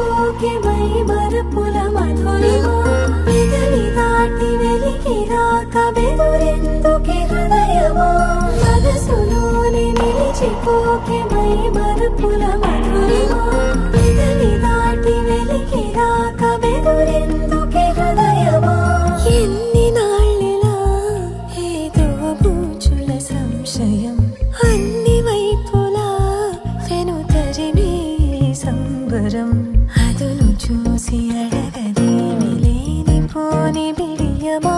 నిలిచిపోకే my మరపుల Madhurima పెదవి దాటి వెలికి రాక బెదురెందుకే హృదయమా మనసులోని నిలిచిపోకే మై మరపుల మధురిమా పెదవి దాటి వెలికి రాక బెదురెందుకే హృదయమా ఎన్ని నాళ్ళిలా ఏదో బూచుల సంశయం అన్ని వైపులా వెనుతరిమే సంబరం అదును చూసి అడగదేమి లేనిపోని బిడియమా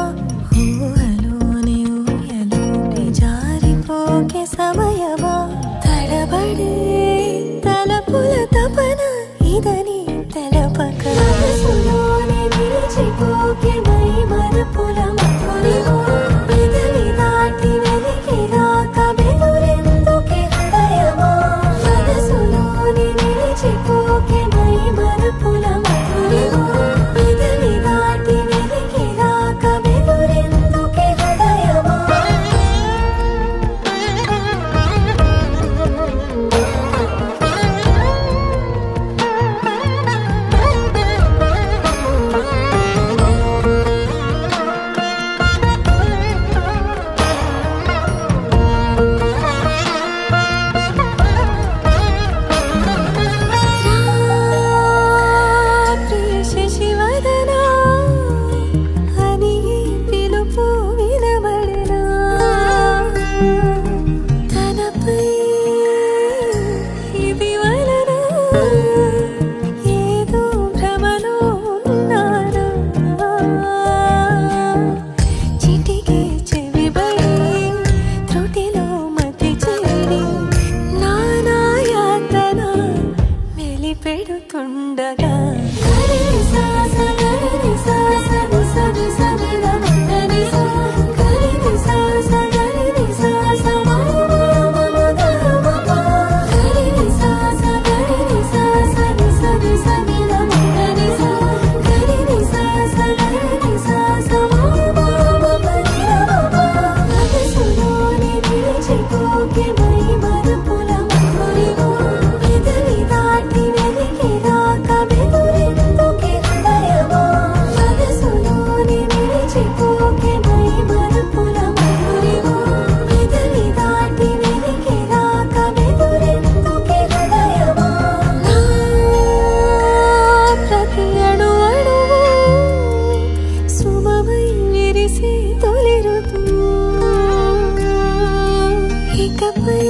ఊహలోని ఊయలోకి జారిపోకే సమయమా తడబడే తలపుల తపన ఇదని తెలపక మనసులోని నిలిచిపోకే మై మరపుల మధురిమా పెదవి దాటి వెలికి రాక బెదురెందుకే హృదయమా మనసులోని నిలిచిపోకే మై మరపుల మధురిమా పెదవి దాటి వెలికి రాక బెదురెందుకే హృదయమా పెడుతుండగా ఇకపై